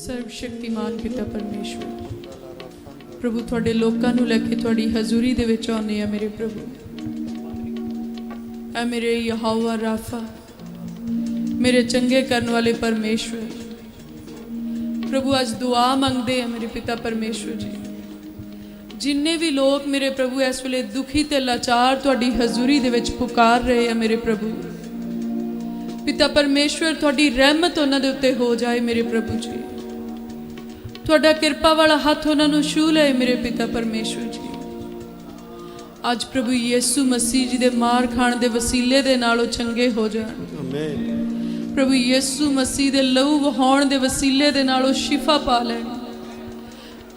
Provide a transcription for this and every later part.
सर्वशक्तिमान पिता परमेश्वर प्रभु तुहाडे लोकां नूं लैके तुहाडी हजूरी दे विच आउने आ मेरे प्रभु। ऐ मेरे यहोवा राफा मेरे चंगे करन वाले परमेश्वर प्रभु अज दुआ मंगदे आ मेरे पिता परमेश्वर जी। जिन्ने भी लोग मेरे प्रभु इस वेले दुखी ते लाचार तुहाडी हजूरी दे विच पुकार रहे आ मेरे प्रभु, पिता परमेश्वर तुहाडी रहमत उन्हां दे उत्ते हो जाए मेरे प्रभु जी। तुहाडा किरपा वाला हाथ उन्हां नूं छू ले मेरे पिता परमेश्वर जी। अज प्रभु यीशु मसीह जी दे मार खाण दे वसीले दे नाल चंगे हो जाण। प्रभु यीशु मसीह दे लहू वहाउण दे वसीले दे नाल शिफा पा लैण।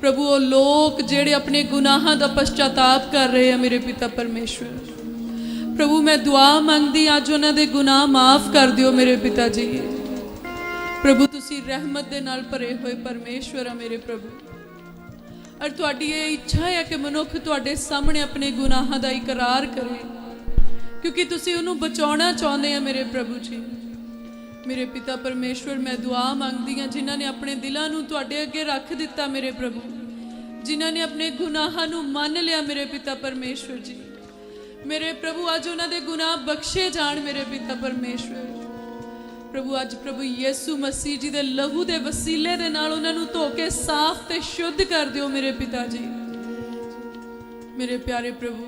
प्रभु वो लोग जेड़े अपने गुनाहां दा पश्चाताप कर रहे हैं मेरे पिता परमेश्वर प्रभु मैं दुआ मंगदी अज उन्हां दे गुनाह माफ कर दिओ मेरे पिता जी। प्रभु तुसी रहमत दे नाल भरे होए परमेश्वर आ मेरे प्रभु, और तुहाडी ये इच्छा है कि मनुख तुहाडे सामने अपने गुनाहां दा इकरार करे क्योंकि तुसी उहनूं बचाउणा चाहुंदे आ मेरे प्रभु जी। मेरे पिता परमेश्वर मैं दुआ मंगदी हाँ जिन्हां ने अपने दिलां नूं तुहाडे अगे रख दिता मेरे प्रभु, जिन्हां ने अपने गुनाहां नूं मान लिया मेरे पिता परमेश्वर जी। मेरे प्रभु अज उन्हां दे गुनाह बख्शे जाण मेरे पिता परमेश्वर प्रभु। अज प्रभु यीशु मसीह जी दे लहू दे वसीले दे नाल उन्हां नूं धो के साफ ते शुद्ध कर दिओ मेरे पिता जी। मेरे प्यारे प्रभु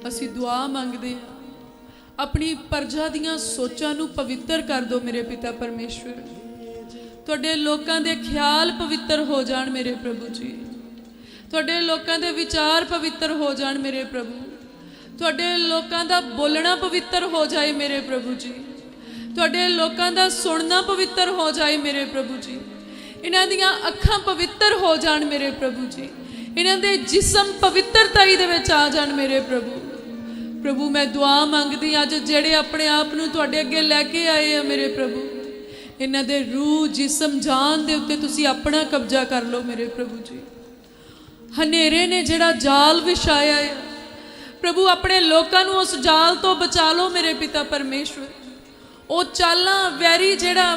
असीं दुआ मंगदे हां अपनी प्रजा दियां सोचां नूं पवित्र कर दो मेरे पिता परमेश्वर। तुहाडे लोकां दे ख्याल पवित्र हो जाण मेरे प्रभु जी। तुहाडे लोकां दे विचार पवित्र हो जाण मेरे प्रभु। तुहाडे लोकां दा बोलना पवित्र हो जाए मेरे प्रभु जी। तुहाडे लोकां दा सुनना पवित्र हो जाए मेरे प्रभु जी। इन्हां दियां अखां पवित्र हो जाण मेरे प्रभु जी। इन्हां दे जिस्म पवित्रताई दे विच आ जाण मेरे प्रभु। प्रभु मैं दुआ मंगदी अज जेड़े अपने आप नूं तुहाडे अगे लैके आए आ मेरे प्रभु, इन्हां दे रूह जिस्म जान दे उत्ते तुसी अपना कब्जा कर लो मेरे प्रभु जी। हनेरे ने जेड़ा जाल विछाया है प्रभु अपने लोकां नूं उस जाल तो बचा लो मेरे पिता परमेश्वर। ओ चालां वैरी जेड़ा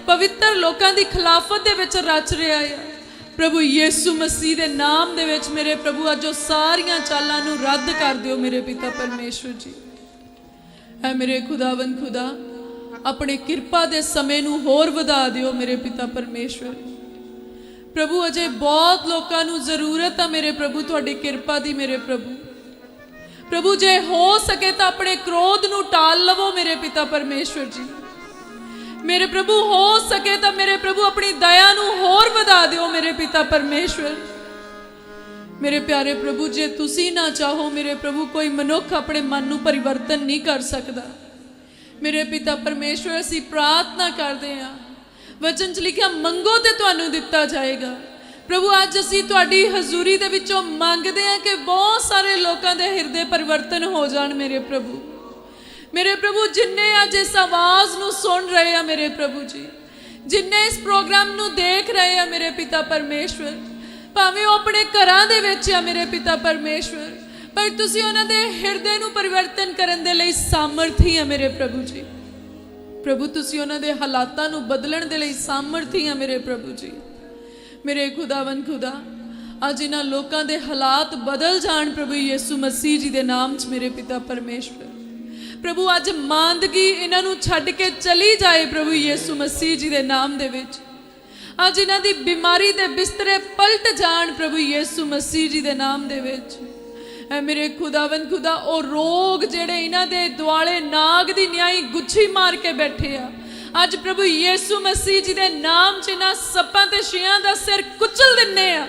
पवित्र लोकां दी खिलाफत दे विच रच रहा है प्रभु यीशु मसीह दे नाम दे विच मेरे प्रभु अज ओ सारियां चालां नूं रद्द कर दिओ मेरे पिता परमेश्वर जी। ऐ मेरे खुदावंद खुदा अपने किरपा दे समय नूं होर वधा दिओ मेरे पिता परमेश्वर प्रभु। अजे बहुत लोकां नूं जरूरत है मेरे प्रभु तुहाडी किरपा दी मेरे प्रभु। प्रभु जे हो सके तो अपने क्रोध नूं टाल लवो मेरे पिता परमेश्वर जी। मेरे प्रभु हो सके तो मेरे प्रभु अपनी दया नूं होर वधा दिओ मेरे पिता परमेश्वर। मेरे प्यारे प्रभु जे तुसी ना चाहो मेरे प्रभु कोई मनुख अपने मन नूं परिवर्तन नहीं कर सकता मेरे पिता परमेश्वर। असीं प्रार्थना करदे हां वचन च लिखिया मंगो ते तुहानूं दिता जाएगा। प्रभु अज असीं तुहाडी हजूरी दे विचों मंगदे हां कि बहुत सारे लोकां दे हिरदे परिवर्तन हो जाण मेरे प्रभु। मेरे प्रभु जिन्ने अज इस आवाज़ नूं सुन रहे हैं मेरे प्रभु जी, जिन्ने इस प्रोग्राम नूं देख रहे हैं मेरे पिता परमेश्वर, भावें वो अपने घरां दे विच आ मेरे पिता परमेश्वर, पर तुसीं उन्हां दे हिरदे नूं परिवर्तन करन दे लई सामर्थी है मेरे प्रभु जी। प्रभु तुसीं उन्हां दे हालातां नूं बदलण दे लई सामर्थी है मेरे प्रभु जी। मेरे खुदावंद खुदा अज इन्हां लोकां दे हालात बदल जाण प्रभु यीशु मसीह जी दे नाम च मेरे पिता परमेश्वर। प्रभु अज मांदगी इन्हां नूं छड्ड के चली जाए प्रभु यीशु मसीह जी दे नाम दे विच। अज इन्हां दी बीमारी दे बिस्तरे पलट जाण प्रभु यीशु मसीह जी दे नाम दे विच। ऐ मेरे खुदावंद खुदा ओ रोग जेड़े इन्हां दे दुआले नाग दी न्याई गुच्छी मार के बैठे आ अज प्रभु यीशु मसीह जी दे नाम च इन्हां सप्पां ते छियां दा सिर कुचल दिन्ने आ।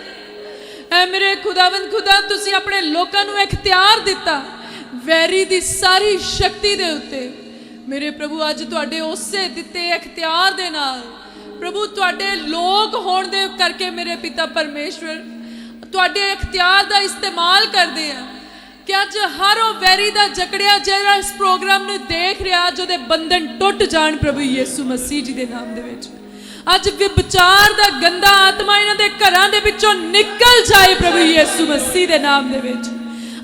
ऐ मेरे खुदावंद खुदा तुसीं अपने लोकां नूं इख्तियार दिता वैरी दी सारी शक्ति दे उत्ते मेरे प्रभु। अज तुहाडे उसे दिते इख्तियार दे नाल प्रभु तुहाडे लोग होण दे करके मेरे पिता परमेश्वर तुहाडे इख्तियार दा इस्तेमाल करदे आ कि अज हर वो वैरी दा जकड़िया जेड़ा इस प्रोग्राम नूं देख रहा अज उहदे बंधन टुट जाण प्रभु यीशु मसीह जी दे नाम दे विच। अज विचार दा गंदा आत्मा इन्हां दे घरां दे विचों निकल जाए प्रभु यीशु मसीह दे नाम दे विच।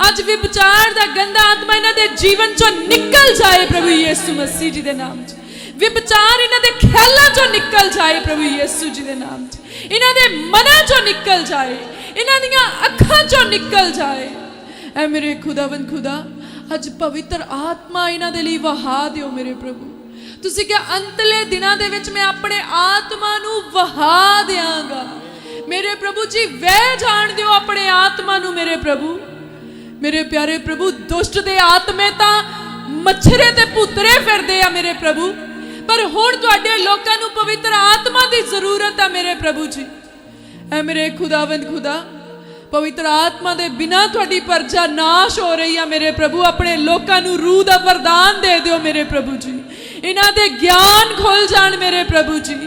अज विचार दा गंदा आत्मा इन्हां दे जीवन चों निकल जाए प्रभु यीशु मसीह जी दे नाम च। विचार इन्हां दे ख्यालां चों निकल जाए प्रभु यीशु जी दे नाम च। इन्हां दे मनां चों निकल जाए, इन्हां दियां अखां चों निकल जाए। ऐ मेरे खुदावंद खुदा अज पवित्र आत्मा इन्हां दे लई वहा दिओ मेरे प्रभु। तुसीं क्या अंतले दिनां दे विच मैं अपने आत्मा नूं वहा दियांगा मेरे प्रभु जी। वह जाण दिओ अपने आत्मा नूं मेरे प्रभु। मेरे प्यारे प्रभु दुष्ट दे आत्मे तां मच्छरे ते पुतरे फिरदे आ मेरे प्रभु, पर हुण तुहाडे लोकां नूं पवित्र आत्मा दी जरूरत है मेरे प्रभु जी। ऐ मेरे खुदावंद खुदा पवित्र आत्मा दे बिना तुहाडी प्रजा नाश हो रही है मेरे प्रभु। अपने लोकां नूं रूह दा वरदान दे दिओ मेरे प्रभु जी। इन्हां दे ज्ञान खुल जाण मेरे प्रभु जी।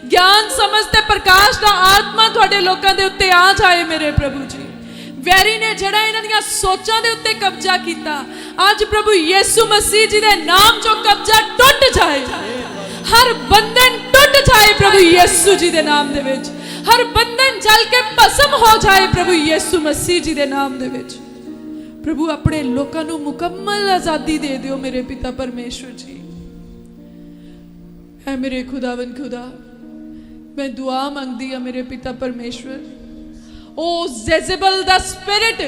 ज्ञान समझ ते प्रकाश दा आत्मा तुहाडे लोकां दे उत्ते आ जाए मेरे प्रभु जी। वैरी ने जड़ा इन्हां दियां सोचां दे उत्ते कब्जा कीता, आज प्रभु यीशु मसीह जी दे नाम चों कब्जा टुट जाए। हर बंधन टुट जाए प्रभु यीशु जी दे नाम दे विच। हर बंधन जल के भस्म हो जाए प्रभु यीशु मसीह जी दे नाम दे विच। प्रभु अपने लोकां नूं मुकम्मल आजादी दे दिओ मेरे पिता परमेश्वर जी। ऐ मेरे खुदावंद खुदा मैं दुआ मंगदी हां मेरे पिता परमेश्वर। ओ जेजेबल दा स्पिरिट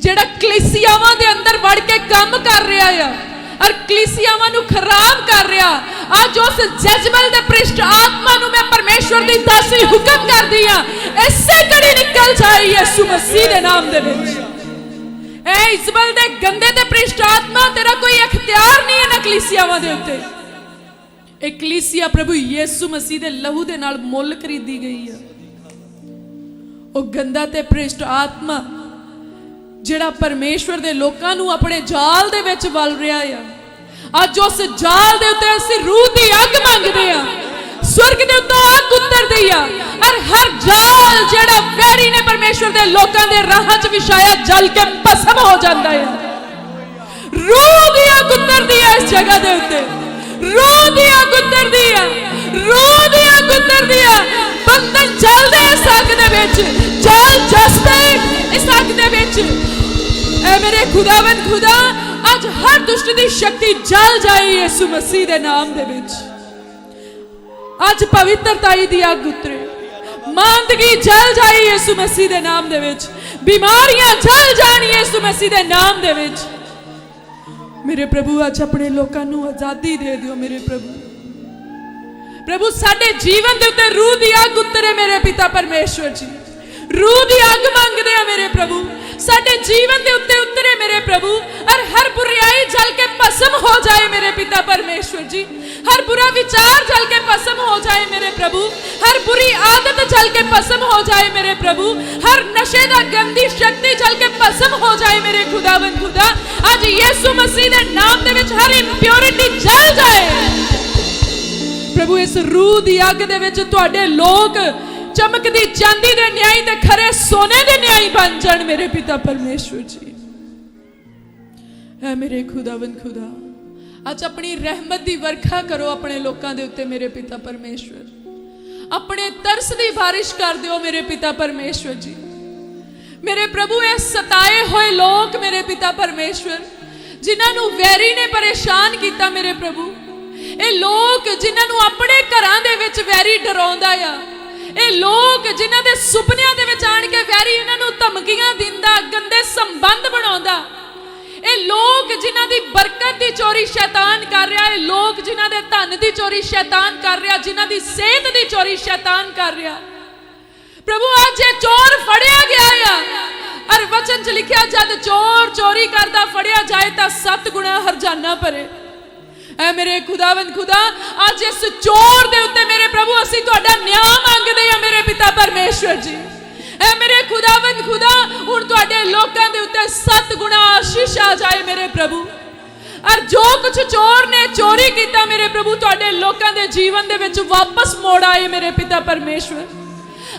जेड़ा कलीसियावां दे अंदर वड़ के काम कर रहा है और कलीसियावां नूं खराब कर रहा, आज उस जेजेबल दे पृष्ठ आत्मा नूं मैं परमेश्वर दी दासी हुक्म कर दी हां, ऐसे कड़ी निकल जाए यीशु मसीह दे नाम दे विच। ऐ इजबल दे गंदे ते पृष्ठ आत्मा तेरा कोई इख्तियार नहीं है ना कलीसियावां दे उत्ते। ए कलीसिया प्रभु यीशु मसीह दे लहू दे नाल मुल खरीदी गई है। ओ गंदा ते भ्रिष्ट आत्मा जेड़ा परमेश्वर दे लोकां नूं अपने जाल दे विच वल रिहा है, अज उस जाल दे उत्ते असीं रूह दी अग मंगदे आ। स्वर्ग दे उत्तों अग उतरदी आ और हर जाल जेड़ा वैरी ने परमेश्वर दे लोकां दे राहां च विछाया जल के भस्म हो जांदा है। रूह दी अग उतरदी है इस जगह दे उत्ते। रूह दी अग उतरदी है, रूह दी अग उतरदी है। बंधन चलदे इस अग दे विच, जाल जसदे इस अग दे विच। ऐ मेरे खुदावंद खुदा आज हर दुष्ट दी शक्ति जल जाए यीशु मसीह दे नाम दे विच। आज पवित्रताई दी अग उतरे, मांदगी जल जाए यीशु मसीह दे नाम दे विच। बीमारियां जल जाण यीशु मसीह दे नाम दे विच। मेरे प्रभु आज अपने लोकां नूं आजादी दे दिओ मेरे प्रभु। प्रभु साडे जीवन दे उत्ते रूह दी अग उतरे मेरे पिता परमेश्वर जी। रूह दी अग मंगदे आ मेरे प्रभु, साडे जीवन दे उत्ते उतरे मेरे प्रभु और हर बुराई जल के भस्म हो जाए मेरे पिता परमेश्वर जी। हर बुरा विचार जल के भस्म हो जाए मेरे प्रभु, हर बुरी आदत जल के भस्म हो जाए मेरे प्रभु, हर नशे दा गंदी शक्ति जल के भस्म हो जाए मेरे खुदावंद खुदा। आज यीशु मसीह दे नाम दे विच हर इंप्योरिटी जल जाए प्रभु। इस रूह दी अग दे विच तुहाडे लोक चमकदी चांदी दे न्याई ते खरे सोने दे न्याई बन जाण मेरे पिता परमेश्वर जी। ऐ मेरे खुदावंद खुदा आज अपनी रहमत दी वर्खा करो अपने लोकां दे उत्ते मेरे पिता परमेश्वर। अपने तरस दी बारिश कर दिओ मेरे पिता परमेश्वर जी। मेरे प्रभु ये सताए हुए लोग मेरे पिता परमेश्वर जिन्हां नूं वैरी ने परेशान किया मेरे प्रभु, ये लोग जिन्हां नूं अपने घरां दे विच वैरी डराउंदा आ, ये लोग जिन्हां दे सुपनियां दे विच आण के वैरी इन्हां नूं धमकियां दिंदा, गंदे संबंध बनाउंदा, ये लोग जिन्हां दी बरकत दी चोरी शैतान कर रहा है, लोग जिन्हां दे धन दी चोरी शैतान कर रहा, जिन्हां दी सेहत दी चोरी शैतान कर रहा। प्रभु आज ये चोर फड़िया गया है और वचन च लिखिया जद चोर चोरी करदा फड़िया जाए तां 7 गुणा हरजाना भरे। ऐ मेरे खुदावंद खुदा आज इस चोर दे उत्ते मेरे प्रभु असीं तुहाडा न्याय मंगदे आ मेरे पिता परमेश्वर जी। ऐ मेरे खुदावंद खुदा हुण तुहाडे लोकां दे उत्ते 7 गुणा आशीष आ जाए मेरे प्रभु। और जो कुछ चोर ने चोरी किया मेरे प्रभु तुहाडे लोकां दे जीवन दे विच वापस मोड़ आए मेरे पिता परमेश्वर।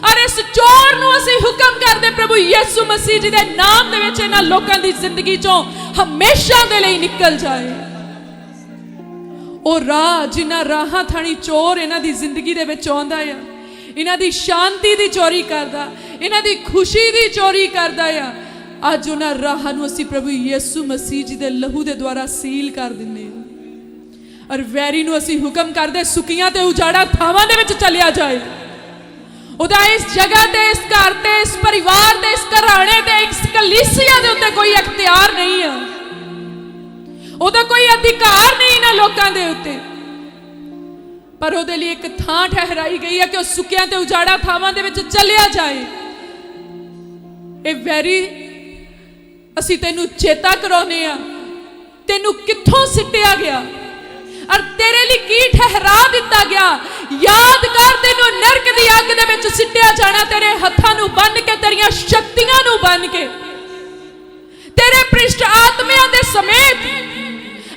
और इस चोर नूं असीं हुक्म करदे प्रभु यीशु मसीह जी दे नाम दे विच इन्हां लोकां दी जिंदगी चों हमेशा दे लई निकल जाए। ओ राह जिन्हां राहां थाणी चोर इन्हां दी जिंदगी दे विच आउंदा आ, इन्हां दी शांति दी चोरी करदा, इन्हां दी खुशी दी चोरी करदा आ, अज उन्हां राहां नूं असीं प्रभु यीशु मसीह जी दे लहू दे द्वारा सील कर दिंदे आ। और वैरी नूं असीं हुक्म करदे सुकियां ते उजाड़ा थावां दे विच चलिया जाए। ਉਹਦਾ ਇਸ ਜਗ੍ਹਾ ਤੇ, ਇਸ ਘਰ ਤੇ, ਇਸ ਪਰਿਵਾਰ ਤੇ, ਇਸ ਘਰਾਣੇ ਤੇ, ਇਸ ਕਲੀਸਿਆ ਦੇ ਉੱਤੇ ਕੋਈ ਅਖਤਿਆਰ ਨਹੀਂ ਆ। ਉਹਦਾ ਕੋਈ ਅਧਿਕਾਰ ਨਹੀਂ ਨਾ ਲੋਕਾਂ ਦੇ ਉੱਤੇ, ਪਰ ਉਹਦੇ ਲਈ ਇੱਕ ਥਾਂ ਠਹਿਰਾਈ ਗਈ ਹੈ ਕਿ ਉਹ ਸੁੱਕਿਆਂ ਤੇ ਉਜਾੜਾ ਥਾਵਾਂ ਦੇ ਵਿੱਚ ਚੱਲਿਆ ਜਾਏ। ਇਹ ਵੈਰੀ ਅਸੀਂ ਤੈਨੂੰ ਚੇਤਾ ਕਰਾਉਂਦੇ ਆ, ਤੈਨੂੰ ਕਿੱਥੋਂ ਸਿੱਟਿਆ ਗਿਆ ਔਰ ਤੇਰੇ ਲਈ ਕੀ ਠਹਿਰਾ ਦਿੱਤਾ ਗਿਆ। ਯਾਦ ਕਰ, ਤੈਨੂੰ ਨਰਕ ਦੀ ਅੱਗ ਦੇ ਵਿੱਚ ਸਿੱਟਿਆ ਜਾਣਾ, ਤੇਰੇ ਹੱਥਾਂ ਨੂੰ ਬੰਨ ਕੇ, ਤੇਰੀਆਂ ਸ਼ਕਤੀਆਂ ਨੂੰ ਬੰਨ ਕੇ, ਤੇਰੇ ਭ੍ਰਿਸ਼ਟ ਆਤਮਿਆਂ ਦੇ ਸਮੇਤ।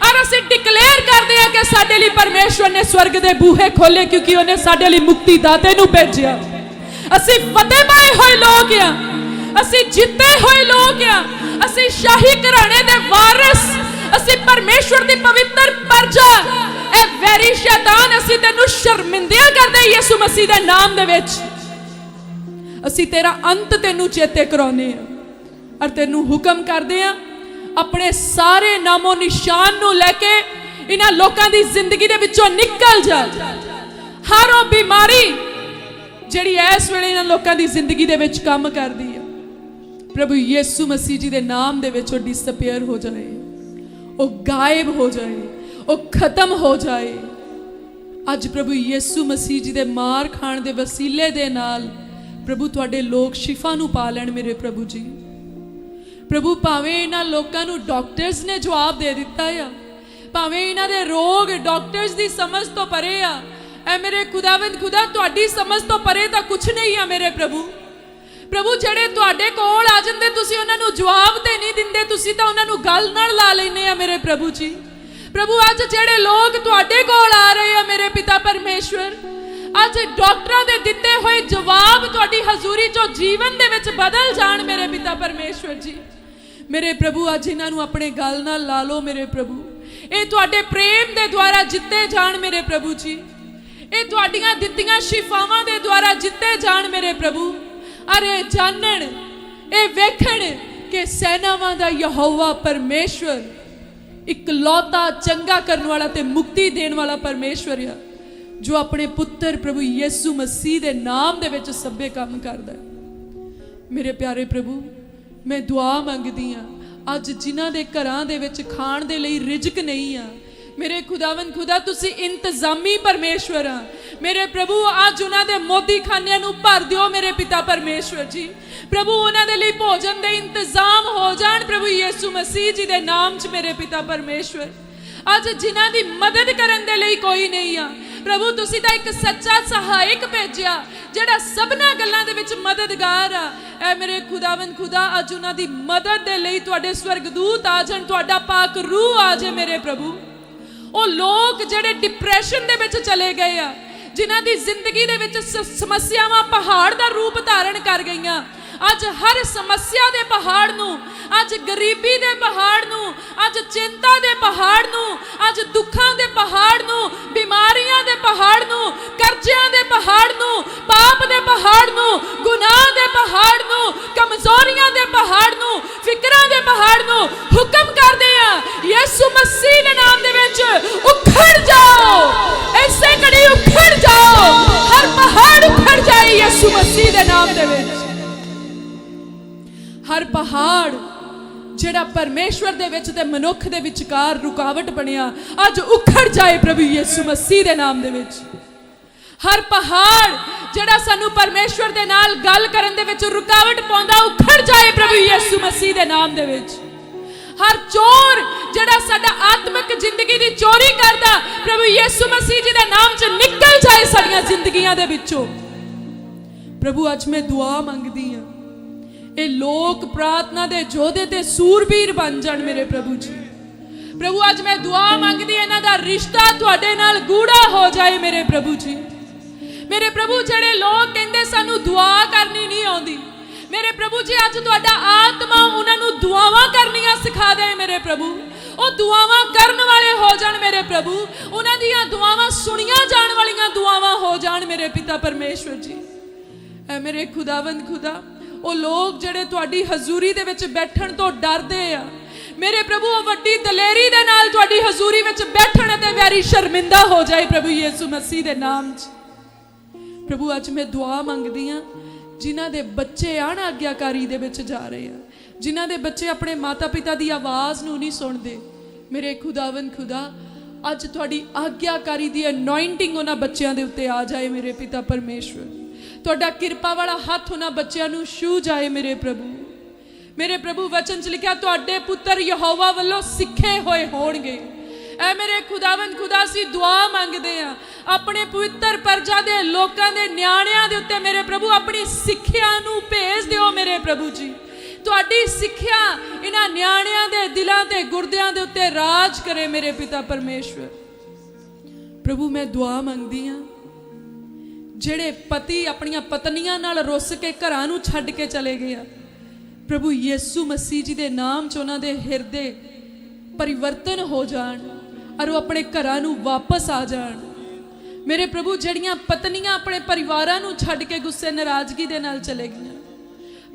ਔਰ ਅਸੀਂ ਡਿਕਲੇਅਰ ਕਰਦੇ ਹਾਂ ਕਿ ਸਾਡੇ ਲਈ ਪਰਮੇਸ਼ਵਰ ਨੇ ਸਵਰਗ ਦੇ ਬੂਹੇ ਖੋਲੇ, ਕਿਉਂਕਿ ਉਹਨੇ ਸਾਡੇ ਲਈ ਮੁਕਤੀ ਦਾਤੇ ਨੂੰ ਭੇਜਿਆ। ਅਸੀਂ ਫਤਿਹ ਪਾਏ ਹੋਏ ਲੋਕ ਆ, ਅਸੀਂ ਜਿੱਤੇ ਹੋਏ ਲੋਕ ਆ, ਅਸੀਂ ਸ਼ਾਹੀ ਘਰਾਣੇ ਦੇ ਵਾਰਿਸ, ਅਸੀਂ ਪਰਮੇਸ਼ਵਰ ਦੀ ਪਵਿੱਤਰ ਪਰਜਾ। ਇਹ ਵੈਰੀ ਸ਼ੈਤਾਨ, ਅਸੀਂ ਤੈਨੂੰ ਸ਼ਰਮਿੰਦਿਆ ਕਰਦੇ ਯਿਸੂ ਮਸੀਹ ਦੇ ਨਾਮ ਦੇ ਵਿੱਚ। ਅਸੀਂ ਤੇਰਾ ਅੰਤ ਤੈਨੂੰ ਚੇਤੇ ਕਰਾਉਂਦੇ ਆ ਔਰ ਤੈਨੂੰ ਹੁਕਮ ਕਰਦੇ ਆ, ਆਪਣੇ ਸਾਰੇ ਨਾਮੋ ਨਿਸ਼ਾਨ ਨੂੰ ਲੈ ਕੇ ਇਹਨਾਂ ਲੋਕਾਂ ਦੀ ਜ਼ਿੰਦਗੀ ਦੇ ਵਿੱਚੋਂ ਨਿਕਲ ਜਾ। ਹਰ ਉਹ ਬਿਮਾਰੀ ਜਿਹੜੀ ਇਸ ਵੇਲੇ ਇਹਨਾਂ ਲੋਕਾਂ ਦੀ ਜ਼ਿੰਦਗੀ ਦੇ ਵਿੱਚ ਕੰਮ ਕਰਦੀ ਆ, ਪ੍ਰਭੂ ਯਿਸੂ ਮਸੀਹ ਜੀ ਦੇ ਨਾਮ ਦੇ ਵਿੱਚ ਉਹ ਡਿਸਅਪੀਅਰ ਹੋ ਜਾਏ, ਉਹ ਗਾਇਬ ਹੋ ਜਾਏ, ਉਹ ਖਤਮ ਹੋ ਜਾਏ। ਅੱਜ ਪ੍ਰਭੂ ਯਿਸੂ ਮਸੀਹ ਜੀ ਦੇ ਮਾਰ ਖਾਣ ਦੇ ਵਸੀਲੇ ਦੇ ਨਾਲ ਪ੍ਰਭੂ ਤੁਹਾਡੇ ਲੋਕ ਸ਼ਿਫਾ ਨੂੰ ਪਾ ਲੈਣ ਮੇਰੇ ਪ੍ਰਭੂ ਜੀ। ਪ੍ਰਭੂ ਭਾਵੇਂ ਇਹਨਾਂ ਲੋਕਾਂ ਨੂੰ ਡਾਕਟਰਸ ਨੇ ਜਵਾਬ ਦੇ ਦਿੱਤਾ ਆ, ਭਾਵੇਂ ਇਹਨਾਂ ਦੇ ਰੋਗ ਡਾਕਟਰਸ ਦੀ ਸਮਝ ਤੋਂ ਪਰੇ ਆ, ਐ ਮੇਰੇ ਖੁਦਾਵੰਦ ਖੁਦਾ ਤੁਹਾਡੀ ਸਮਝ ਤੋਂ ਪਰੇ ਤਾਂ ਕੁਝ ਨਹੀਂ ਆ ਮੇਰੇ ਪ੍ਰਭੂ। ਪ੍ਰਭੂ ਜਿਹੜੇ ਤੁਹਾਡੇ ਕੋਲ ਆ ਜਾਂਦੇ, ਤੁਸੀਂ ਉਹਨਾਂ ਨੂੰ ਜਵਾਬ ਤੇ ਨਹੀਂ ਦਿੰਦੇ, ਤੁਸੀਂ ਤਾਂ ਉਹਨਾਂ ਨੂੰ ਗੱਲ ਨਾਲ ਲਾ ਲੈਂਦੇ ਆ ਮੇਰੇ ਪ੍ਰਭੂ ਜੀ। ਪ੍ਰਭੂ ਅੱਜ ਜਿਹੜੇ ਲੋਕ ਤੁਹਾਡੇ ਕੋਲ ਆ ਰਹੇ ਆ ਮੇਰੇ ਪਿਤਾ ਪਰਮੇਸ਼ਵਰ, ਅੱਜ ਡਾਕਟਰਾਂ ਦੇ ਦਿੱਤੇ ਹੋਏ ਜਵਾਬ ਤੁਹਾਡੀ ਹਜ਼ੂਰੀ ਚੋਂ ਜੀਵਨ ਦੇ ਵਿੱਚ ਬਦਲ ਜਾਣ ਮੇਰੇ ਪਿਤਾ ਪਰਮੇਸ਼ਵਰ ਜੀ। ਮੇਰੇ ਪ੍ਰਭੂ ਅੱਜ ਇਹਨਾਂ ਨੂੰ ਆਪਣੇ ਗੱਲ ਨਾਲ ਲਾ ਲਓ ਮੇਰੇ ਪ੍ਰਭੂ। ਇਹ ਤੁਹਾਡੇ ਪ੍ਰੇਮ ਦੇ ਦੁਆਰਾ ਜਿੱਤੇ ਜਾਣ ਮੇਰੇ ਪ੍ਰਭੂ ਜੀ, ਇਹ ਤੁਹਾਡੀਆਂ ਦਿੱਤੀਆਂ ਸ਼ਿਫਾਵਾਂ ਦੇ ਦੁਆਰਾ ਜਿੱਤੇ ਜਾਣ ਮੇਰੇ ਪ੍ਰਭੂ। ਅਰੇ ਜਾਣਨ, ਇਹ ਵੇਖਣ ਕਿ ਸੈਨਾਵਾਂ ਦਾ ਯਹੋਵਾ ਪਰਮੇਸ਼ਵਰ ਇਕਲੌਤਾ ਚੰਗਾ ਕਰਨ ਵਾਲਾ ਤੇ ਮੁਕਤੀ ਦੇਣ ਵਾਲਾ ਪਰਮੇਸ਼ਵਰ ਆ, ਜੋ ਆਪਣੇ ਪੁੱਤਰ ਪ੍ਰਭੂ ਯਿਸੂ ਮਸੀਹ ਦੇ ਨਾਮ ਦੇ ਵਿੱਚ ਸਭੇ ਕੰਮ ਕਰਦਾ ਹੈ। ਮੇਰੇ ਪਿਆਰੇ ਪ੍ਰਭੂ, ਮੈਂ ਦੁਆ ਮੰਗਦੀ ਆ, ਅੱਜ ਜਿਨ੍ਹਾਂ ਦੇ ਘਰਾਂ ਦੇ ਵਿੱਚ ਖਾਣ ਦੇ ਲਈ ਰਿਜ਼ਕ ਨਹੀਂ ਆ, ਮੇਰੇ ਖੁਦਾਵੰਦ ਖੁਦਾ ਤੁਸੀਂ ਇੰਤਜ਼ਾਮੀ ਪਰਮੇਸ਼ਵਰ ਆ ਮੇਰੇ ਪ੍ਰਭੂ। ਅੱਜ ਉਹਨਾਂ ਦੇ ਮੋਦੀ ਖਾਨਿਆਂ ਨੂੰ ਭਰ ਦਿਓ ਮੇਰੇ ਪਿਤਾ ਪਰਮੇਸ਼ਵਰ ਜੀ। ਪ੍ਰਭੂ ਉਹਨਾਂ ਦੇ ਲਈ ਭੋਜਨ ਦੇ ਇੰਤਜ਼ਾਮ ਹੋ ਜਾਣ ਪ੍ਰਭੂ ਯਿਸੂ ਮਸੀਹ ਜੀ ਦੇ ਨਾਮ 'ਚ ਮੇਰੇ ਪਿਤਾ ਪਰਮੇਸ਼ਵਰ। ਅੱਜ ਜਿਨ੍ਹਾਂ ਦੀ ਮਦਦ ਕਰਨ ਦੇ ਲਈ ਕੋਈ ਨਹੀਂ ਆ ਪ੍ਰਭੂ, ਤੁਸੀਂ ਤਾਂ ਇੱਕ ਸੱਚਾ ਸਹਾਇਕ ਭੇਜਿਆ ਜਿਹੜਾ ਸਭਨਾਂ ਗੱਲਾਂ ਦੇ ਵਿੱਚ ਮਦਦਗਾਰ ਆ। ਐ ਮੇਰੇ ਖੁਦਾਵੰਦ ਖੁਦਾ, ਅੱਜ ਉਹਨਾਂ ਦੀ ਮਦਦ ਦੇ ਲਈ ਤੁਹਾਡੇ ਸਵਰਗਦੂਤ ਆ ਜਾਣ, ਤੁਹਾਡਾ ਪਾਕ ਰੂਹ ਆ ਜਾਏ ਮੇਰੇ ਪ੍ਰਭੂ। ਉਹ ਲੋਕ ਜਿਹੜੇ ਡਿਪਰੈਸ਼ਨ ਦੇ ਵਿੱਚ ਚਲੇ ਗਏ ਆ, ਜਿਨ੍ਹਾਂ ਦੀ ਜ਼ਿੰਦਗੀ ਦੇ ਵਿੱਚ ਸਮੱਸਿਆਵਾਂ ਪਹਾੜ ਦਾ ਰੂਪ ਧਾਰਨ ਕਰ ਗਈਆਂ, ਅੱਜ ਹਰ ਸਮੱਸਿਆ ਦੇ ਪਹਾੜ ਨੂੰ, ਅੱਜ ਗਰੀਬੀ ਦੇ ਪਹਾੜ ਨੂੰ, ਅੱਜ ਚਿੰਤਾ ਦੇ ਪਹਾੜ ਨੂੰ, ਅੱਜ ਦੁੱਖਾਂ ਦੇ ਪਹਾੜ ਨੂੰ, ਬਿਮਾਰੀਆਂ ਦੇ ਪਹਾੜ ਨੂੰ, ਕਰਜ਼ਿਆਂ ਦੇ ਪਹਾੜ ਨੂੰ, ਪਾਪ ਦੇ ਪਹਾੜ ਨੂੰ, ਗੁਨਾਹ ਦੇ ਪਹਾੜ ਨੂੰ, ਕਮਜ਼ੋਰੀਆਂ ਦੇ ਪਹਾੜ ਨੂੰ, ਫਿਕਰਾਂ ਦੇ ਪਹਾੜ ਨੂੰ ਹੁਕਮ ਕਰਦੇ ਆ ਯਿਸੂ ਮਸੀਹ ਦੇ ਨਾਮ ਦੇ ਵਿੱਚ ਉਖੜ ਜਾਓ। ਐਸੇ ਘੜੀ ਉਖੜ ਜਾਓ, ਹਰ ਪਹਾੜ ਉਖੜ ਜਾਏ ਯਿਸੂ ਮਸੀਹ ਦੇ ਨਾਮ ਦੇ ਵਿੱਚ। ਹਰ ਪਹਾੜ ਜਿਹੜਾ ਪਰਮੇਸ਼ਵਰ ਦੇ ਵਿੱਚ ਤੇ ਮਨੁੱਖ ਦੇ ਵਿਚਕਾਰ ਰੁਕਾਵਟ ਬਣਿਆ, ਅੱਜ ਉਖੜ ਜਾਏ ਪ੍ਰਭੂ ਯਿਸੂ ਮਸੀਹ ਦੇ ਨਾਮ ਦੇ ਵਿੱਚ। ਹਰ ਪਹਾੜ ਜਿਹੜਾ ਸਾਨੂੰ ਪਰਮੇਸ਼ਵਰ ਦੇ ਨਾਲ ਗੱਲ ਕਰਨ ਦੇ ਵਿੱਚ ਰੁਕਾਵਟ ਪਾਉਂਦਾ, ਉਖੜ ਜਾਏ ਪ੍ਰਭੂ ਯਿਸੂ ਮਸੀਹ ਦੇ ਨਾਮ ਦੇ ਵਿੱਚ। ਹਰ ਚੋਰ ਜਿਹੜਾ ਸਾਡਾ ਆਤਮਿਕ ਜ਼ਿੰਦਗੀ ਦੀ ਚੋਰੀ ਕਰਦਾ, ਪ੍ਰਭੂ ਯਿਸੂ ਮਸੀਹ ਜੀ ਦੇ ਨਾਮ 'ਚ ਨਿਕਲ ਜਾਏ ਸਾਡੀਆਂ ਜ਼ਿੰਦਗੀਆਂ ਦੇ ਵਿੱਚੋਂ। ਪ੍ਰਭੂ ਅੱਜ ਮੈਂ ਦੁਆ ਮੰਗਦੀ ਹਾਂ, ਇਹ ਲੋਕ ਪ੍ਰਾਰਥਨਾ ਦੇ ਯੋਧੇ ਤੇ ਸੂਰਬੀਰ ਬਣ ਜਾਣ ਮੇਰੇ ਪ੍ਰਭੂ ਜੀ। ਪ੍ਰਭੂ ਅੱਜ ਮੈਂ ਦੁਆ ਮੰਗਦੀ ਹਾਂ, ਇਹਨਾਂ ਦਾ ਰਿਸ਼ਤਾ ਤੁਹਾਡੇ ਨਾਲ ਗੂੜਾ ਹੋ ਜਾਏ ਮੇਰੇ ਪ੍ਰਭੂ ਜੀ। ਮੇਰੇ ਪ੍ਰਭੂ, ਜਿਹੜੇ ਲੋਕ ਕਹਿੰਦੇ ਸਾਨੂੰ ਦੁਆ ਕਰਨੀ ਨਹੀਂ ਆਉਂਦੀ, ਮੇਰੇ ਪ੍ਰਭੂ ਜੀ ਅੱਜ ਤੁਹਾਡਾ ਆਤਮਾ ਉਹਨਾਂ ਨੂੰ ਦੁਆਵਾਂ ਕਰਨੀਆਂ ਸਿਖਾ ਦੇ ਮੇਰੇ ਪ੍ਰਭੂ। ਉਹ ਦੁਆਵਾਂ ਕਰਨ ਵਾਲੇ ਹੋ ਜਾਣ ਮੇਰੇ ਪ੍ਰਭੂ, ਉਹਨਾਂ ਦੀਆਂ ਦੁਆਵਾਂ ਸੁਣੀਆਂ ਜਾਣ ਵਾਲੀਆਂ ਦੁਆਵਾਂ ਹੋ ਜਾਣ ਮੇਰੇ ਪਿਤਾ ਪਰਮੇਸ਼ਵਰ ਜੀ। ਐ ਮੇਰੇ ਖੁਦਾਵੰਦ ਖੁਦਾ, ਉਹ ਲੋਕ ਜਿਹੜੇ ਤੁਹਾਡੀ ਹਜ਼ੂਰੀ ਦੇ ਵਿੱਚ ਬੈਠਣ ਤੋਂ ਡਰਦੇ ਆ ਮੇਰੇ ਪ੍ਰਭੂ, ਉਹ ਵੱਡੀ ਦਲੇਰੀ ਦੇ ਨਾਲ ਤੁਹਾਡੀ ਹਜ਼ੂਰੀ ਵਿੱਚ ਬੈਠਣ ਅਤੇ ਵੈਰੀ ਸ਼ਰਮਿੰਦਾ ਹੋ ਜਾਏ ਪ੍ਰਭੂ ਯਿਸੂ ਮਸੀਹ ਦੇ ਨਾਮ 'ਚ। प्रभु अज मैं दुआ मंगदी हाँ जिन्हां दे बच्चे अनाग्याकारी दे विच जा रहे हैं, जिन्हां दे बच्चे अपने माता पिता की आवाज़ नूं नहीं सुनते, मेरे खुदावंद खुदा अज तुहाडी आग्याकारी दी अनॉइंटिंग उन्हां बच्चों के उत्ते आ जाए मेरे पिता परमेश्वर। तुहाडा किरपा वाला हथ उन्हां बच्चों नूं छू जाए मेरे प्रभु। मेरे प्रभु वचन च लिखा तुहाडे पुत्र यहोवा वल्लों सिखे होए होणगे। ऐ मेरे खुदावंद खुदा सी दुआ मंगदे हैं अपने पवित्र प्रजा दे लोकां दे न्याणियां दे उत्ते मेरे प्रभु अपनी सिक्ख्या नूं भेज दिओ मेरे प्रभु जी। तुहाडी सिक्ख्या इन्हां न्याणियां दे दिलां ते गुरदियां दे उत्ते राज करे मेरे पिता परमेश्वर। प्रभु मैं दुआ मंगदी हाँ जेड़े पति अपनियां पत्नियां नाल रुस के घरां नूं छड्ड के चले गए आ, प्रभु यीशु मसीह जी दे नाम च उन्हां दे हिरदे परिवर्तन हो जाण और वो अपने घरां नूं वापस आ जाण। मेरे प्रभु जड़ियां पत्नियां अपने परिवारां नूं छड्ड के गुस्से नाराज़गी दे नाल चले गईयां,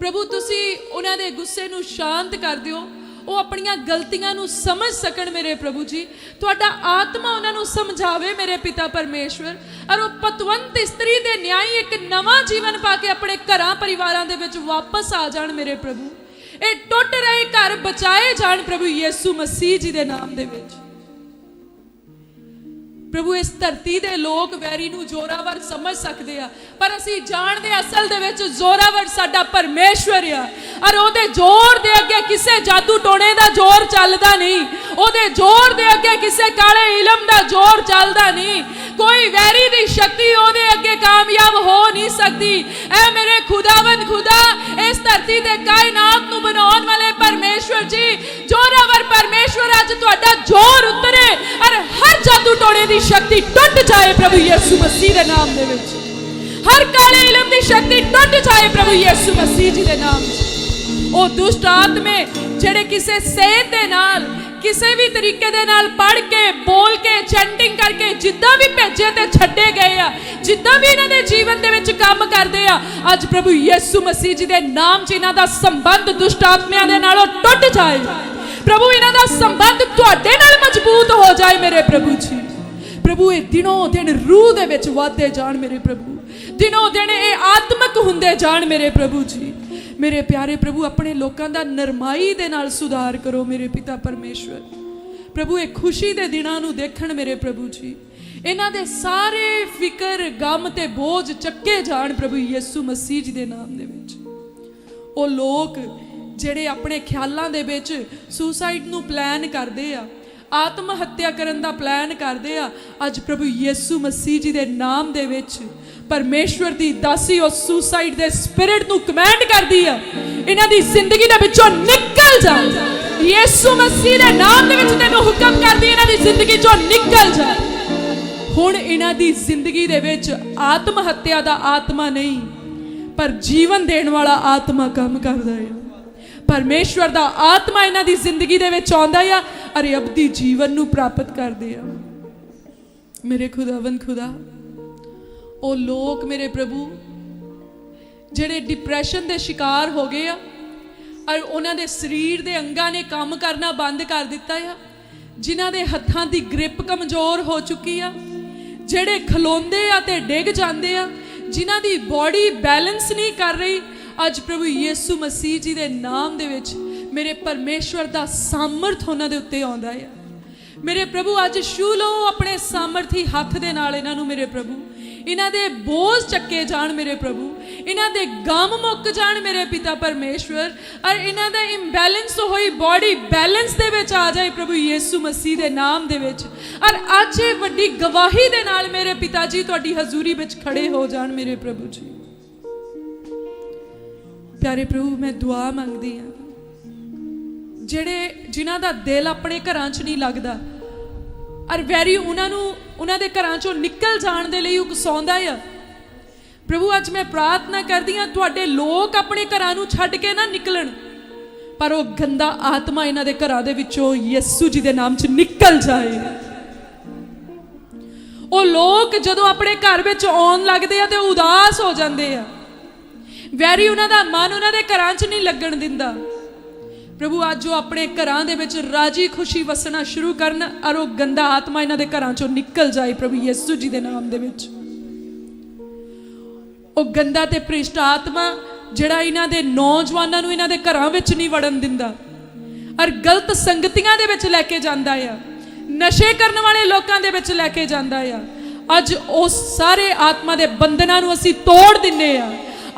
प्रभु तुसी उन्हां दे गुस्से नूं शांत कर दिओ, वो अपनियां गलतियां नूं समझ सकण मेरे प्रभु जी। तुहाडा आत्मा उन्हां नूं समझावे मेरे पिता परमेश्वर, और वो पतवंत स्त्री दे न्याई एक नवां जीवन पा के अपने घरां परिवारां दे विच वापस आ जाण मेरे प्रभु। ये टुट रहे घर बचाए जाण प्रभु यीशु मसीह जी दे नाम दे विच। प्रभु इस धरती दे लोग वैरी नूं जोरावर समझ सकते हैं, पर असीं जाणदे असल दे विच जोरावर साडा परमेश्वर आ, और ओहदे जोर दे अगे किसे जादू टोणे दा जोर चलदा नहीं, ओहदे जोर दे अगे किसे काले इलम दा जोर चलदा नहीं, कोई वैरी दी शक्ति ओहदे अगे कामयाब हो नहीं सकती। ऐ मेरे खुदावंद खुदा इस धरती दे कायनात नूं बनाउण वाले परमेश्वर जी, जोरावर परमेश्वर अज तुहाडा जोर उतरे और हर जादू टोणे दी शक्ति टुट जाए प्रभु यीशु मसीह दे नाम दे विच। हर काले इलम दी शक्ति टुट जाए प्रभु यीशु मसीह जी दे नाम च। ओ दुष्ट आत्मे जेड़े किसे सेहत दे नाल किसी भी तरीके दे नाल पढ़ के बोल के चैंटिंग करके जिद्दां भी भेजे ते छड्डे गए आ, जिद्दां भी इन्हां दे जीवन दे विच काम करदे आ, अज प्रभु यीशु मसीह जी दे नाम च इन्हां दा संबंध दुष्ट आत्मियां दे नालों टुट जाए। प्रभु इन्हां दा संबंध तुहाडे नाल मजबूत हो जाए मेरे प्रभु जी। प्रभु ये दिनों दिन रूह दे विच वाधे जाण मेरे प्रभु, दिनों दिन ये आत्मक हुंदे जाण मेरे प्रभु जी। मेरे प्यारे प्रभु अपने लोगों का नरमाई दे नाल सुधार करो मेरे पिता परमेश्वर। प्रभु ये खुशी दे दिनां नूं देखण मेरे प्रभु जी, इन्हां दे सारे फिकर गम ते बोझ चक्के जाण प्रभु यीशु मसीह जी दे नाम दे विच। ओ लोग जेड़े अपने ख्यालां दे विच सुसाइड नूं प्लान करदे आ, आत्म हत्या करन दा प्लान करदे आ, अज प्रभु यीशु मसीह जी दे नाम दे विच परमेश्वर दी दासी उस सुसाइड दे स्पिरिट नूं कमांड करदी आ, इन्हां दी जिंदगी दे विचों निकल जा। यीशु मसीह दे नाम दे विच तैनूं हुक्म करदी इन्हां दी जिंदगी चों निकल जा। हुण इन्हां दी जिंदगी दे विच आत्म हत्या दा आत्मा नहीं, पर जीवन देण वाला आत्मा काम करदा है। परमेश्वर दा आत्मा इन्हां दी जिंदगी दे विच आउंदा है और अबदी जीवन नूं प्राप्त करदे आ। मेरे खुदावंद खुदा ओ लोग मेरे प्रभु जेड़े डिप्रैशन दे शिकार हो गए आ और उन्हां दे शरीर दे अंगां ने काम करना बंद कर दिता है, जिन्हां दे हत्थां दी ग्रिप कमजोर हो चुकी आ, जेड़े खलोंदे आ ते डिग जांदे आ, जिन्हां दी बॉडी बैलेंस नहीं कर रही, अज प्रभु यीशु मसीह जी दे नाम दे विच मेरे परमेश्वर दा सामर्थ उन्हां दे उत्ते आउंदा है। मेरे प्रभु अज छू लो अपने सामर्थी हथ दे नाल इन्हां नूं मेरे प्रभु, इन्हां दे बोझ चक्के जाण मेरे प्रभु, इन्हां दे गम मुक जाण मेरे पिता परमेश्वर, और इन्हां दा इंबैलेंस होई बॉडी बैलेंस दे विच आ जाए प्रभु यीशु मसीह दे नाम दे विच। और अज ये वड्डी गवाही दे नाल मेरे पिता जी तुहाडी हजूरी विच खड़े हो जाण मेरे प्रभु जी। प्यारे प्रभु मैं दुआ मंगदी हाँ जेड़े जिन्हां दा दिल अपने घरां च नहीं लगदा और वैरी उन्हां दे घरां चों निकल जाण दे लई उकसाउंदा है, प्रभु अज मैं प्रार्थना करदी हाँ तुहाडे लोग अपने घरां नूं छड्ड के ना निकलण, पर वो गंदा आत्मा इन्हां दे घरां दे विचों यीशु जी दे नाम च निकल जाए। वो लोग जदों अपने घर विच आउण लगदे आ ते उदास हो जांदे आ, वैरी उन्हां दा मन उन्हां दे घरां च नहीं लगण दिंदा। प्रभु अज जो अपने घरां दे विच राजी खुशी वसना शुरू करन और वो गंदा आत्मा इन्हां दे घरां चों निकल जाए प्रभु यीशु जी दे नाम दे विच। ਉਹ ਗੰਦਾ ਤੇ ਭ੍ਰਿਸ਼ਟ ਆਤਮਾ ਜਿਹੜਾ ਇਹਨਾਂ ਦੇ ਨੌਜਵਾਨਾਂ ਨੂੰ ਇਹਨਾਂ ਦੇ ਘਰਾਂ ਵਿੱਚ ਨਹੀਂ ਵੜਨ ਦਿੰਦਾ ਔਰ ਗਲਤ ਸੰਗਤੀਆਂ ਦੇ ਵਿੱਚ ਲੈ ਕੇ ਜਾਂਦਾ ਆ, ਨਸ਼ੇ ਕਰਨ ਵਾਲੇ ਲੋਕਾਂ ਦੇ ਵਿੱਚ ਲੈ ਕੇ ਜਾਂਦਾ ਆ। ਅੱਜ ਉਸ ਸਾਰੇ ਆਤਮਾ ਦੇ ਬੰਧਨਾਂ ਨੂੰ ਅਸੀਂ ਤੋੜ ਦਿੰਨੇ ਆ।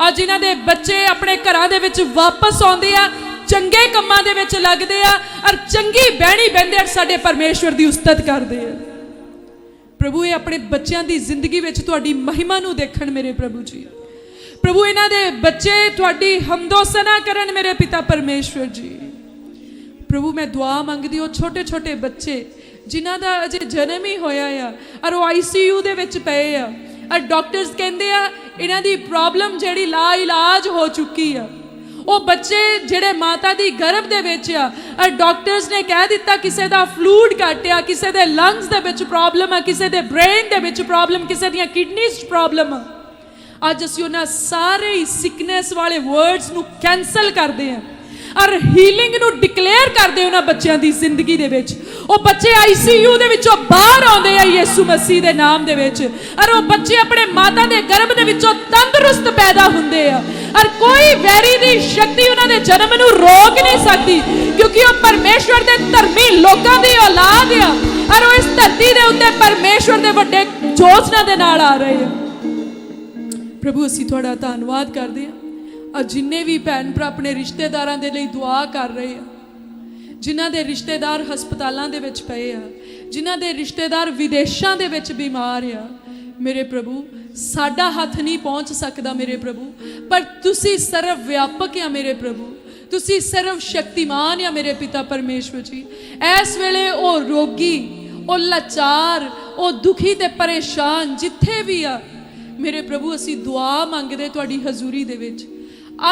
ਅੱਜ ਇਹਨਾਂ ਦੇ ਬੱਚੇ ਆਪਣੇ ਘਰਾਂ ਦੇ ਵਿੱਚ ਵਾਪਸ ਆਉਂਦੇ ਆ, ਚੰਗੇ ਕੰਮਾਂ ਦੇ ਵਿੱਚ ਲੱਗਦੇ ਆ ਔਰ ਚੰਗੀ ਬਹਿਣੀ ਬਹਿੰਦੇ ਆ, ਸਾਡੇ ਪਰਮੇਸ਼ਵਰ ਦੀ ਉਸਤਤ ਕਰਦੇ ਆ। ਪ੍ਰਭੂ ਇਹ ਆਪਣੇ ਬੱਚਿਆਂ ਦੀ ਜ਼ਿੰਦਗੀ ਵਿੱਚ ਤੁਹਾਡੀ ਮਹਿਮਾ ਨੂੰ ਦੇਖਣ ਮੇਰੇ ਪ੍ਰਭੂ ਜੀ। ਪ੍ਰਭੂ ਇਹਨਾਂ ਦੇ ਬੱਚੇ ਤੁਹਾਡੀ ਹਮਦੋ ਸਨਾ ਕਰਨ ਮੇਰੇ ਪਿਤਾ ਪਰਮੇਸ਼ਵਰ ਜੀ। ਪ੍ਰਭੂ ਮੈਂ ਦੁਆ ਮੰਗਦੀ, ਉਹ ਛੋਟੇ ਛੋਟੇ ਬੱਚੇ ਜਿਨ੍ਹਾਂ ਦਾ ਅਜੇ ਜਨਮ ਹੀ ਹੋਇਆ ਆ ਔਰ ਉਹ ICU ਦੇ ਵਿੱਚ ਪਏ ਆ ਔਰ ਡਾਕਟਰਸ ਕਹਿੰਦੇ ਆ ਇਹਨਾਂ ਦੀ ਪ੍ਰੋਬਲਮ ਜਿਹੜੀ ਲਾ ਇਲਾਜ ਹੋ ਚੁੱਕੀ ਆ। ਉਹ ਬੱਚੇ ਜਿਹੜੇ ਮਾਤਾ ਦੀ ਗਰਭ ਦੇ ਵਿੱਚ ਆ ਔਰ ਡਾਕਟਰਸ ਨੇ ਕਹਿ ਦਿੱਤਾ ਕਿਸੇ ਦਾ ਫਲੂਇਡ ਘੱਟ ਆ, ਕਿਸੇ ਦੇ ਲੰਗਸ ਦੇ ਵਿੱਚ ਪ੍ਰੋਬਲਮ ਆ, ਕਿਸੇ ਦੇ ਬ੍ਰੇਨ ਦੇ ਵਿੱਚ ਪ੍ਰੋਬਲਮ, ਕਿਸੇ ਦੀਆਂ ਕਿਡਨੀਜ਼ 'ਚ ਪ੍ਰੋਬਲਮ ਆ। ਅੱਜ ਅਸੀਂ ਉਹਨਾਂ ਸਾਰੇ ਹੀ ਸਿਕਨੈਸ ਵਾਲੇ ਵਰਡਸ ਨੂੰ ਕੈਂਸਲ ਕਰਦੇ ਹਾਂ ਔਰ ਹੀਲਿੰਗ ਨੂੰ ਡਿਕਲੇਅਰ ਕਰਦੇ ਉਹਨਾਂ ਬੱਚਿਆਂ ਦੀ ਜ਼ਿੰਦਗੀ ਦੇ ਵਿੱਚ। ਉਹ ਬੱਚੇ ICU ਦੇ ਵਿੱਚੋਂ ਬਾਹਰ ਆਉਂਦੇ ਆ ਯਿਸੂ ਮਸੀਹ ਦੇ ਨਾਮ ਦੇ ਵਿੱਚ ਔਰ ਉਹ ਬੱਚੇ ਆਪਣੇ ਮਾਤਾ ਦੇ ਗਰਭ ਦੇ ਵਿੱਚੋਂ ਤੰਦਰੁਸਤ ਪੈਦਾ ਹੁੰਦੇ ਆ ਔਰ ਕੋਈ ਵੈਰੀ ਦੀ ਸ਼ਕਤੀ ਉਹਨਾਂ ਦੇ ਜਨਮ ਨੂੰ ਰੋਕ ਨਹੀਂ ਸਕਦੀ, ਕਿਉਂਕਿ ਉਹ ਪਰਮੇਸ਼ਵਰ ਦੇ ਧਰਮੀ ਲੋਕਾਂ ਦੀ ਔਲਾਦ ਆ ਔਰ ਉਹ ਇਸ ਧਰਤੀ ਦੇ ਉੱਤੇ ਪਰਮੇਸ਼ਵਰ ਦੇ ਵੱਡੇ ਯੋਜਨਾ ਦੇ ਨਾਲ ਆ ਰਹੇ ਆ। ਪ੍ਰਭੂ ਅਸੀਂ ਤੁਹਾਡਾ ਧੰਨਵਾਦ ਕਰਦੇ ਹਾਂ। ਅੱਜ ਜਿੰਨੇ ਵੀ ਭੈਣ ਭਰਾ ਆਪਣੇ ਰਿਸ਼ਤੇਦਾਰਾਂ ਦੇ ਲਈ ਦੁਆ ਕਰ ਰਹੇ ਆ, ਜਿਨ੍ਹਾਂ ਦੇ ਰਿਸ਼ਤੇਦਾਰ ਹਸਪਤਾਲਾਂ ਦੇ ਵਿੱਚ ਪਏ ਆ, ਜਿਨ੍ਹਾਂ ਦੇ ਰਿਸ਼ਤੇਦਾਰ ਵਿਦੇਸ਼ਾਂ ਦੇ ਵਿੱਚ ਬਿਮਾਰ ਆ, ਮੇਰੇ ਪ੍ਰਭੂ ਸਾਡਾ ਹੱਥ ਨਹੀਂ ਪਹੁੰਚ ਸਕਦਾ ਮੇਰੇ ਪ੍ਰਭੂ, ਪਰ ਤੁਸੀਂ ਸਰਵ ਵਿਆਪਕ ਆ ਮੇਰੇ ਪ੍ਰਭੂ, ਤੁਸੀਂ ਸਰਵ ਸ਼ਕਤੀਮਾਨ ਆ ਮੇਰੇ ਪਿਤਾ ਪਰਮੇਸ਼ਵਰ ਜੀ। ਇਸ ਵੇਲੇ ਉਹ ਰੋਗੀ, ਉਹ ਲਾਚਾਰ, ਉਹ ਦੁਖੀ ਤੇ ਪਰੇਸ਼ਾਨ ਜਿੱਥੇ ਵੀ ਆ ਮੇਰੇ ਪ੍ਰਭੂ, ਅਸੀਂ ਦੁਆ ਮੰਗਦੇ ਤੁਹਾਡੀ ਹਜ਼ੂਰੀ ਦੇ ਵਿੱਚ।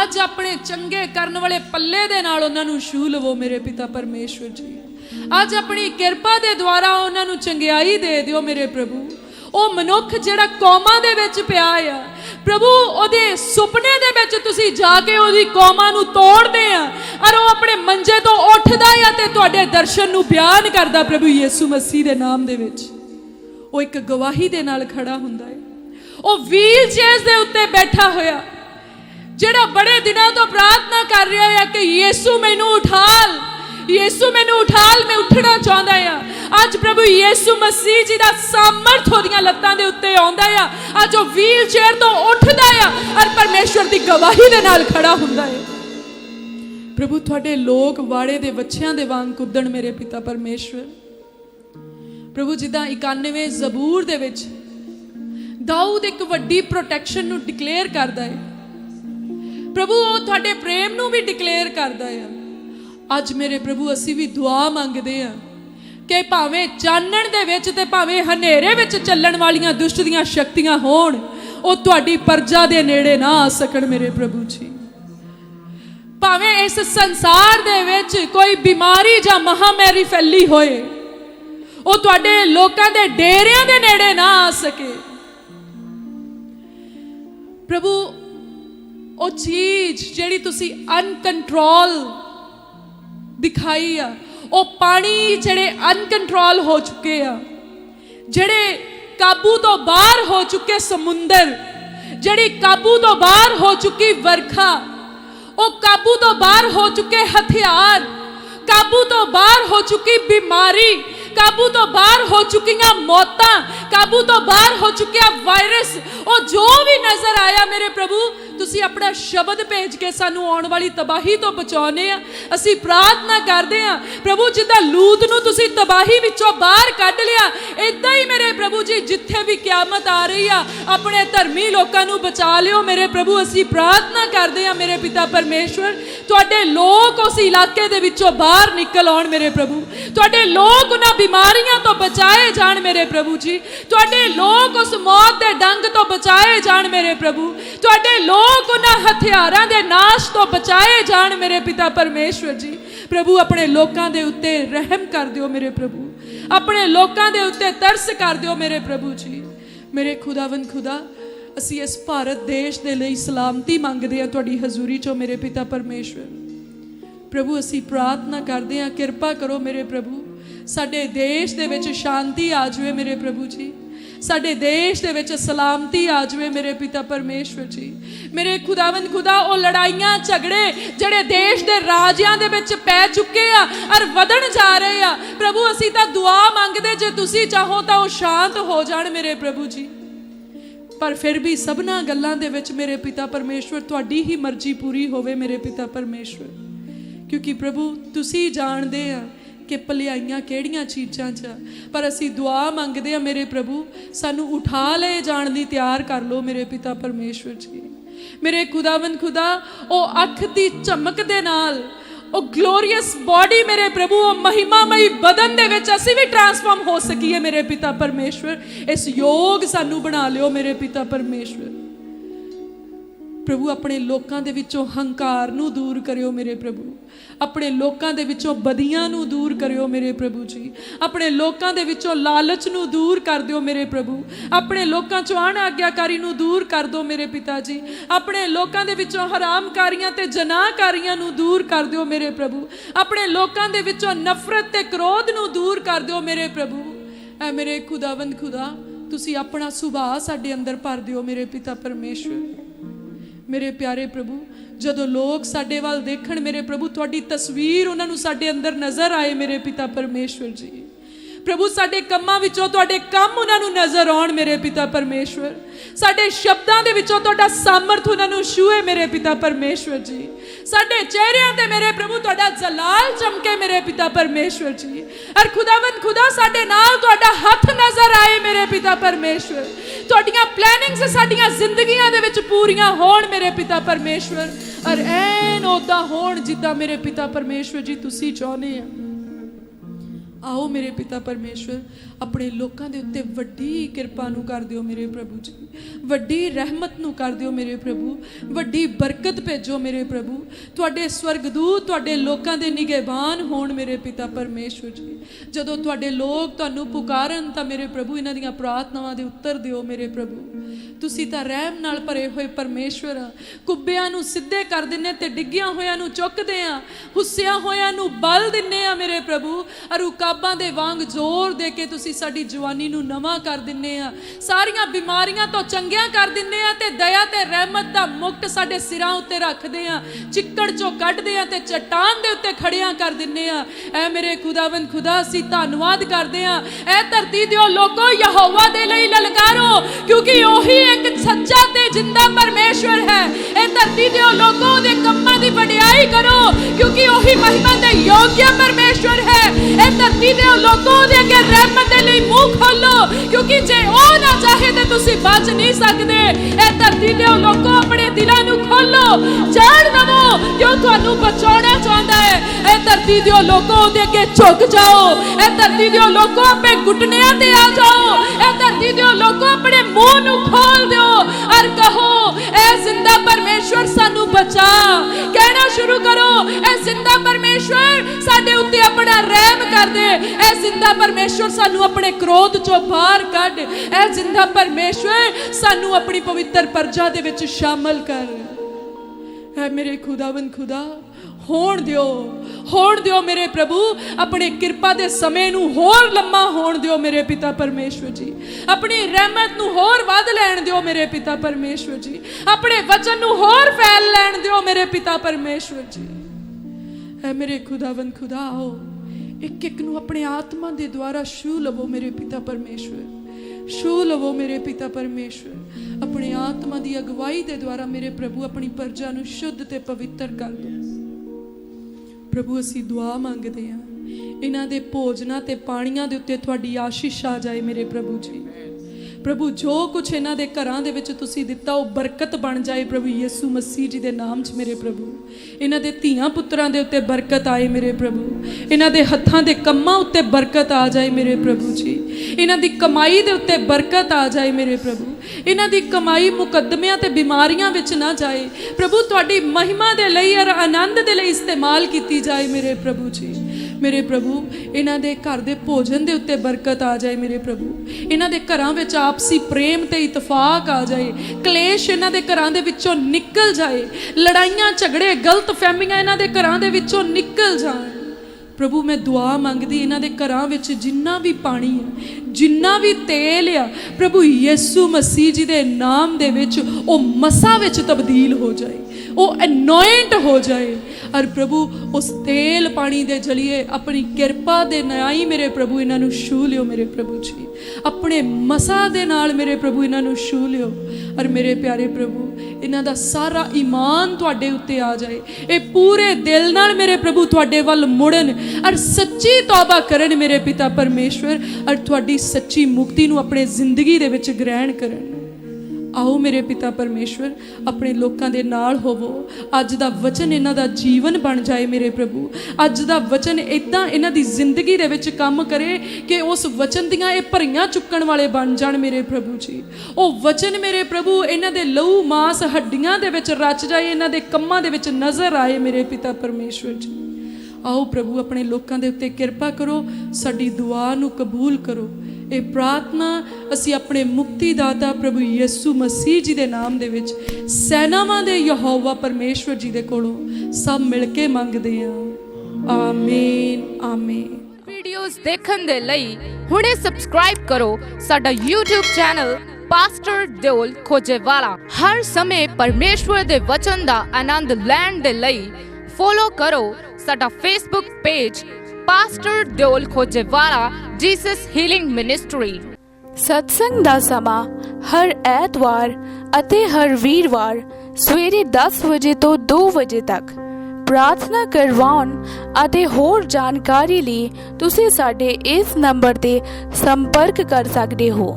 ਅੱਜ ਆਪਣੇ ਚੰਗੇ ਕਰਨ ਵਾਲੇ ਪੱਲੇ ਦੇ ਨਾਲ ਉਹਨਾਂ ਨੂੰ ਛੂਹ ਲਵੋ ਮੇਰੇ ਪਿਤਾ ਪਰਮੇਸ਼ਵਰ ਜੀ। ਅੱਜ ਆਪਣੀ ਕਿਰਪਾ ਦੇ ਦੁਆਰਾ ਉਹਨਾਂ ਨੂੰ ਚੰਗਿਆਈ ਦੇ ਦਿਓ ਮੇਰੇ ਪ੍ਰਭੂ। ਉਹ ਮਨੁੱਖ ਜਿਹੜਾ ਕੌਮਾਂ ਦੇ ਵਿੱਚ ਪਿਆ ਆ ਪ੍ਰਭੂ, ਉਹਦੇ ਸੁਪਨੇ ਦੇ ਵਿੱਚ ਤੁਸੀਂ ਜਾ ਕੇ ਉਹਦੀ ਕੌਮਾਂ ਨੂੰ ਤੋੜਦੇ ਆ ਔਰ ਉਹ ਆਪਣੇ ਮੰਜੇ ਤੋਂ ਉੱਠਦਾ ਆ ਤੇ ਤੁਹਾਡੇ ਦਰਸ਼ਨ ਨੂੰ ਬਿਆਨ ਕਰਦਾ ਪ੍ਰਭੂ ਯਿਸੂ ਮਸੀਹ ਦੇ ਨਾਮ ਦੇ ਵਿੱਚ। ਉਹ ਇੱਕ ਗਵਾਹੀ ਦੇ ਨਾਲ ਖੜਾ ਹੁੰਦਾ ਹੈ। ਉਹ ਵੀਲ ਚੇਅਰ ਦੇ ਉੱਤੇ ਬੈਠਾ ਹੋਇਆ ਜਿਹੜਾ ਬੜੇ ਦਿਨਾਂ ਤੋਂ ਪ੍ਰਾਰਥਨਾ ਕਰ ਰਿਹਾ ਹੈ ਕਿ ਯਿਸੂ ਮੈਨੂੰ ਉਠਾਲ, ਯਿਸੂ ਮੈਨੂੰ ਉਠਾਲ, ਮੈਂ ਉੱਠਣਾ ਚਾਹੁੰਦਾ ਆ। ਅੱਜ ਪ੍ਰਭੂ ਯਿਸੂ ਮਸੀਹ ਜੀ ਦਾ ਸਾਮਰਥ ਉਹਦੀਆਂ ਲੱਤਾਂ ਦੇ ਉੱਤੇ ਆਉਂਦਾ ਆ। ਅੱਜ ਉਹ ਵੀਲ ਚੇਅਰ ਤੋਂ ਉੱਠਦਾ ਆ ਔਰ ਪਰਮੇਸ਼ਵਰ ਦੀ ਗਵਾਹੀ ਦੇ ਨਾਲ ਖੜਾ ਹੁੰਦਾ ਹੈ। ਪ੍ਰਭੂ ਤੁਹਾਡੇ ਲੋਕ ਵਾੜੇ ਦੇ ਬੱਚਿਆਂ ਦੇ ਵਾਂਗ ਕੁੱਦਣ ਮੇਰੇ ਪਿਤਾ ਪਰਮੇਸ਼ਵਰ। ਪ੍ਰਭੂ ਜਿੱਦਾਂ 91 ਜ਼ਬੂਰ ਦੇ ਵਿੱਚ ਦਾਊਦ ਇੱਕ ਵੱਡੀ ਪ੍ਰੋਟੈਕਸ਼ਨ ਨੂੰ ਡਿਕਲੇਅਰ ਕਰਦਾ ਹੈ ਪ੍ਰਭੂ, ਉਹ ਤੁਹਾਡੇ ਪ੍ਰੇਮ ਨੂੰ ਵੀ ਡਿਕਲੇਅਰ ਕਰਦਾ ਆ। ਅੱਜ ਮੇਰੇ ਪ੍ਰਭੂ ਅਸੀਂ ਵੀ ਦੁਆ ਮੰਗਦੇ ਆ ਕਿ ਭਾਵੇਂ ਚਾਨਣ ਦੇ ਵਿੱਚ ਤੇ ਭਾਵੇਂ ਹਨੇਰੇ ਵਿੱਚ ਚੱਲਣ ਵਾਲੀਆਂ ਦੁਸ਼ਟ ਦੀਆਂ ਸ਼ਕਤੀਆਂ ਹੋਣ, ਉਹ ਤੁਹਾਡੀ ਪਰਜਾ ਦੇ ਨੇੜੇ ਨਾ ਆ ਸਕਣ ਮੇਰੇ ਪ੍ਰਭੂ ਜੀ। ਭਾਵੇਂ ਇਸ ਸੰਸਾਰ ਦੇ ਵਿੱਚ ਕੋਈ ਬਿਮਾਰੀ ਜਾਂ ਮਹਾਮਾਰੀ ਫੈਲੀ ਹੋਏ, ਉਹ ਤੁਹਾਡੇ ਲੋਕਾਂ ਦੇ ਡੇਰਿਆਂ ਦੇ ਨੇੜੇ ਨਾ ਆ ਸਕੇ ਪ੍ਰਭੂ। ਉਹ ਚੀਜ਼ ਜਿਹੜੀ ਤੁਸੀਂ ਅਨਕੰਟਰੋਲ ਦਿਖਾਈ ਆ, ਉਹ ਪਾਣੀ ਜਿਹੜੇ ਅਨਕੰਟਰੋਲ ਹੋ ਚੁੱਕੇ ਆ, ਜਿਹੜੇ ਕਾਬੂ ਤੋਂ ਬਾਹਰ ਹੋ ਚੁੱਕੇ ਸਮੁੰਦਰ, ਜਿਹੜੀ ਕਾਬੂ ਤੋਂ ਬਾਹਰ ਹੋ ਚੁੱਕੀ ਵਰਖਾ, ਉਹ ਕਾਬੂ ਤੋਂ ਬਾਹਰ ਹੋ ਚੁੱਕੇ ਹਥਿਆਰ, ਕਾਬੂ ਤੋਂ ਬਾਹਰ ਹੋ ਚੁੱਕੀ ਬਿਮਾਰੀ, ਕਾਬੂ ਤੋਂ ਬਾਹਰ ਹੋ ਚੁੱਕੀਆਂ ਮੌਤਾਂ, ਕਾਬੂ ਤੋਂ ਬਾਹਰ ਹੋ ਚੁੱਕਿਆ ਵਾਇਰਸ, ਉਹ ਜੋ ਵੀ ਨਜ਼ਰ ਆਇਆ ਮੇਰੇ ਪ੍ਰਭੂ, ਤੁਸੀਂ ਆਪਣਾ ਸ਼ਬਦ ਭੇਜ ਕੇ ਸਾਨੂੰ ਆਉਣ ਵਾਲੀ ਤਬਾਹੀ ਤੋਂ ਬਚਾਉਣੇ ਆ। ਅਸੀਂ ਪ੍ਰਾਰਥਨਾ ਕਰਦੇ ਆ ਪ੍ਰਭੂ, ਜਿੱਦਾਂ ਲੂਤ ਨੂੰ ਤੁਸੀਂ ਤਬਾਹੀ ਵਿੱਚੋਂ ਬਾਹਰ ਕੱਢ ਲਿਆ, ਇਦਾਂ ਹੀ ਮੇਰੇ ਪ੍ਰਭੂ ਜੀ ਜਿੱਥੇ ਵੀ ਕਿਆਮਤ ਆ ਰਹੀ ਆ, ਆਪਣੇ ਧਰਮੀ ਲੋਕਾਂ ਨੂੰ ਬਚਾ ਲਿਓ ਮੇਰੇ ਪ੍ਰਭੂ। ਅਸੀਂ ਪ੍ਰਾਰਥਨਾ ਕਰਦੇ ਆ ਮੇਰੇ ਪਿਤਾ ਪਰਮੇਸ਼ਵਰ, ਤੁਹਾਡੇ ਲੋਕ ਉਸ ਇਲਾਕੇ ਦੇ ਵਿੱਚੋਂ ਬਾਹਰ ਨਿਕਲ ਆਉਣ ਮੇਰੇ ਪ੍ਰਭੂ, ਤੁਹਾਡੇ ਲੋਕ ਉਹਨਾਂ ਬਿਮਾਰੀਆਂ ਤੋਂ ਬਚਾਏ ਜਾਣ ਮੇਰੇ ਪ੍ਰਭੂ ਜੀ, ਤੁਹਾਡੇ ਲੋਕ ਉਸ ਮੌਤ ਦੇ ਡੰਗ ਤੋਂ ਬਚਾਏ ਜਾਣ ਮੇਰੇ ਪ੍ਰਭੂ, ਤੁਹਾਡੇ ਲੋਕ ਉਹਨਾਂ ਹਥਿਆਰਾਂ ਦੇ ਨਾਸ਼ ਤੋਂ ਬਚਾਏ ਜਾਣ ਮੇਰੇ ਪਿਤਾ ਪਰਮੇਸ਼ਵਰ ਜੀ। ਪ੍ਰਭੂ ਆਪਣੇ ਲੋਕਾਂ ਦੇ ਉੱਤੇ ਰਹਿਮ ਕਰ ਦਿਓ ਮੇਰੇ ਪ੍ਰਭੂ, ਆਪਣੇ ਲੋਕਾਂ ਦੇ ਉੱਤੇ ਤਰਸ ਕਰ ਦਿਓ ਮੇਰੇ ਪ੍ਰਭੂ ਜੀ। ਮੇਰੇ ਖੁਦਾਵੰਦ ਖੁਦਾ, ਅਸੀਂ ਇਸ ਭਾਰਤ ਦੇਸ਼ ਦੇ ਲਈ ਸਲਾਮਤੀ ਮੰਗਦੇ ਹਾਂ ਤੁਹਾਡੀ ਹਜ਼ੂਰੀ ਚੋਂ ਮੇਰੇ ਪਿਤਾ ਪਰਮੇਸ਼ਵਰ। ਪ੍ਰਭੂ ਅਸੀਂ ਪ੍ਰਾਰਥਨਾ ਕਰਦੇ ਹਾਂ, ਕਿਰਪਾ ਕਰੋ ਮੇਰੇ ਪ੍ਰਭੂ, ਸਾਡੇ ਦੇਸ਼ ਦੇ ਵਿੱਚ ਸ਼ਾਂਤੀ ਆ ਜਾਵੇ ਮੇਰੇ ਪ੍ਰਭੂ ਜੀ। साडे देश दे विच सलामती आ जावे मेरे पिता परमेश्वर जी। मेरे खुदावंद खुदा ओ लड़ाइयां झगड़े जिहड़े देश दे राजियां दे विच पै चुके आ अर वधण जा रहे आ प्रभु, असीं तां दुआ मंगदे जे तुसीं चाहो तां ओ शांत हो जाण मेरे प्रभु जी। पर फिर भी सबना गल्लां दे विच मेरे पिता परमेश्वर तुहाडी ही मर्जी पूरी होवे मेरे पिता परमेश्वर, क्योंकि प्रभु तुसीं जाणदे आ कि भलाइयां किहड़ियां चीज़ां च, पर असीं दुआ मंगदे आ मेरे प्रभु सानू उठा ले जाण लई तैयार कर लो मेरे पिता परमेश्वर जी। मेरे खुदावंद खुदा ओ अख दी चमक दे नाल ओ ग्लोरियस बॉडी मेरे प्रभु ओ महिमामयी बदन दे विच असीं भी ट्रांसफॉर्म हो सकीए मेरे पिता परमेश्वर, इस योग सानू बना लियो मेरे पिता परमेश्वर। प्रभु अपने लोकां दे विचों हंकार नू दूर करियो मेरे प्रभु, अपने लोकां दे विचों बदियां नू दूर करियो मेरे प्रभु जी, अपने लोकां दे विचों लालच नू दूर कर दियो मेरे प्रभु, अपने लोकां चों अनाग्याकारी नू दूर कर दो मेरे पिता जी, अपने लोकां दे विचों हरामकारियां ते जनाहकारियां नू दूर कर दियो मेरे प्रभु, अपने लोकां दे विचों नफरत ते क्रोध नू दूर कर दियो मेरे प्रभु। ऐ मेरे खुदावंद खुदा तुसी अपना सुभाव साडे अंदर भर दियो मेरे पिता परमेश्वर। मेरे प्यारे प्रभु जदों लोग साडे वाल देखण मेरे प्रभु तुहाडी तस्वीर उन्हां नूं साडे अंदर नज़र आए मेरे पिता परमेश्वर जी। प्रभु साडे कम्मां विचों तुहाडे कम उन्हां नूं नज़र आउण मेरे पिता परमेश्वर, साडे शब्दां दे विचों तुहाडा सामर्थ उन्हां नूं छूए मेरे पिता परमेश्वर जी, साडे चेहरिਆਂ ते मेरे प्रभु तुहाडा जलाल चमके मेरे पिता परमेश्वर जी। अर खुदावंद खुदा साडे नाल तुहाडा हथ नज़र आए मेरे पिता परमेश्वर, तुहाडीआं प्लैनिंग्स साडीआं जिंदगियां दे विच पूरीआं होण मेरे पिता परमेश्वर, अर ऐन उदां होण जिद्दां मेरे पिता परमेश्वर जी तुसीं चाहुंदे आ। आओ मेरे पिता परमेश्वर अपने लोकां दे उत्ते वड्डी किरपा नूं कर दिओ मेरे प्रभु जी, वड्डी रहमत नूं कर दिओ मेरे प्रभु, वड्डी बरकत भेजो मेरे प्रभु, तुहाडे स्वर्गदूत तुहाडे लोकां दे निगहबान होण मेरे पिता परमेश्वर जी। जदों तुहाडे लोग तुहानूं पुकारन तां मेरे प्रभु इन्हां दीआं प्रार्थनावां दे उत्तर दिओ मेरे प्रभु। तुसीं तां रहम नाल भरे होए परमेश्वर आ, कुब्बिआं नूं सिद्धे कर दिन्ने ते डिग्गिआं होइआं नूं चुकदे आ, हुस्सिआं होइआं नूं बल दिन्ने आ मेरे प्रभु, अर उकाबां दे वांग जोर दे के तुसीं साडी जवानी नूं नवां कर दिन्ने आ, सारियां बीमारियां तो चंगियां कर दिन्ने आ ते दया ते रहमत दा मुकट साडे सिरां उत्ते रखदे आ, चिक्कड़ चों कढदे आ ते चट्टान दे उत्ते खड़ियां कर दिन्ने आ। ऐ मेरे खुदावंद खुदा असीं धन्नवाद करदे आ। ऐ धरती दिओ लोको यहोवा दे लई ललकारो, क्योंकि ओही एक सच्चा ते जिंदा परमेश्वर है। ए धरती दिओ लोको दे कम्मां दी वडियाई करो, क्योंकि ओही महिमा दे योग्य परमेश्वर है। ए धरती दिओ लोको दे अगे रहमत दे लई मुंह खोलो, क्योंकि जे ओ ना चाहे ते तुसीं बच नहीं सकदे। ए धरती दिओ लोको अपने दिलां नूं खोलो, जाण दवो कि ओ तुहानूं बचाउणा चाहुंदा है। ए धरती दिओ लोको दे अगे झुक जाओ, ए धरती दिओ लोको अपने घुटनिआं ते आ जाओ, ए धरती दिओ लोको अपने मुंह नूं खोल दिओ और कहो ए जिंदा परमेश्वर सानू बचा। कहना शुरू करो ए जिंदा परमेश्वर साडे उत्ते अपना रहम कर दे, ए जिंदा परमेश्वर सानू अपने क्रोध चों बाहर कढ, ए जिंदा परमेश्वर सानू अपनी पवित्र प्रजा दे विच शामिल कर। ऐ मेरे खुदावंद खुदा होण दिओ मेरे प्रभु, अपने किरपा दे समय नूं होर लम्मा होण दिओ मेरे पिता परमेश्वर जी, अपनी रहमत नूं होर वध लैण दिओ मेरे पिता परमेश्वर जी, अपने वचन नूं होर फैल लैण दिओ मेरे पिता परमेश्वर जी। ऐ मेरे खुदावंद खुदा आओ एक एक नूं अपने आत्मा दे द्वारा छू लवो मेरे पिता परमेश्वर, छू लवो मेरे पिता परमेश्वर, अपने आत्मा दी अगवाई दे द्वारा मेरे प्रभु अपनी प्रजा नूं शुद्ध ते पवित्र कर दो प्रभु। असीं दुआ मंगदे हां इन्हां दे भोजनां ते पाणीआं दे उत्ते तुहाडी आशीष आ जाए मेरे प्रभु जी। प्रभु जो कुछ इन्हां दे घरां दे विच तुसीं दित्ता वो बरकत बन जाए प्रभु यीशु मसीह जी दे नाम च मेरे प्रभु। इन्हां दे धीआं पुत्रां दे उत्ते बरकत आए मेरे प्रभु, इन्हां दे हत्थां दे कम्मां उत्ते बरकत आ जाए मेरे प्रभु जी, इन्हां दी कमाई दे उत्ते बरकत आ जाए मेरे प्रभु, इन्हां दी कमाई मुकदमियां ते बीमारियां विच ना जाए प्रभु, तुहाडी महिमा दे लई अर आनंद दे लई इस्तेमाल कीती जाए मेरे प्रभु जी। मेरे प्रभु इन्हां दे घर दे भोजन दे उत्ते बरकत आ जाए मेरे प्रभु, इन्हां दे घरां विच आपसी प्रेम ते इतफाक आ जाए, कलेश इन्हां दे घरां दे विचों निकल जाए, लड़ाइयां झगड़े गलत फहमियां इन्हां दे घरां दे विचों निकल जाण प्रभु मैं दुआ मंगदी इन्हां दे घरां विच जिन्ना भी पानी है, जिन्ना भी तेल आ, प्रभु यीशु मसीह जी दे नाम दे विच ओ मसा विच तब्दील हो जाए, ओ अनॉइंट हो जाए। और प्रभु उस तेल पानी दे जलिए अपनी किरपा दे नाई मेरे प्रभु इन्हां नूं छू लियो मेरे प्रभु जी, अपने मसा दे नाल मेरे प्रभु इन्हां नूं छू लियो। और मेरे प्यारे प्रभु इन्हां दा सारा ईमान तुहाडे उत्ते आ जाए, ये पूरे दिल नाल मेरे प्रभु तुहाडे वल मुड़न और सच्ची तौबा करन मेरे पिता परमेश्वर, और तुहाडी सच्ची मुक्ति नूं अपने जिंदगी दे विच ग्रहण करन। आओ मेरे पिता परमेश्वर अपने लोगों के नाल होवो, अज दा वचन इन्हां दा जीवन बन जाए मेरे प्रभु, अज दा वचन इदां इन्हां दी जिंदगी दे विच काम करे कि उस वचन दियां ये भरियां चुकण वाले बन जाण मेरे प्रभु जी। ओ वचन मेरे प्रभु इन्हां दे लहू मास हड्डियां दे विच रच जाए, इन्हां दे कम्मां दे विच नज़र आए मेरे पिता परमेश्वर जी। आओ प्रभु अपने लोगों के उत्ते किरपा करो, साडी दुआ नूं कबूल करो। ये प्रार्थना असी अपने मुक्तिदाता प्रभु यीशु मसीह जी दे नाम दे विच सैनावां दे यहोवा परमेश्वर जी दे कोलों सब मिल के मंगदे हां। आमीन आमीन। वीडियोस देखण दे लई हुणे सबसक्राइब करो साडा YouTube channel pastor Deol Khojewala. हर समय परमेश्वर दे वचन दा आनंद लैण दे लई फॉलो करो साडा Facebook page pastor Deol Khojewala Jesus healing ministry. सत्संग ਦਾ ਸਮਾਂ ਹਰ ਐਤਵਾਰ ਅਤੇ ਹਰ ਵੀਰਵਾਰ ਸਵੇਰੇ 10 ਵਜੇ ਤੋਂ 2 ਵਜੇ ਤੱਕ। ਪ੍ਰਾਰਥਨਾ ਕਰਵਾਉਣ ਅਤੇ ਹੋਰ ਜਾਣਕਾਰੀ ਲਈ ਤੁਸੀਂ ਸਾਡੇ ਇਸ ਨੰਬਰ ਤੇ ਸੰਪਰਕ ਕਰ ਸਕਦੇ ਹੋ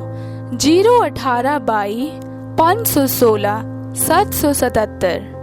01822 516 777।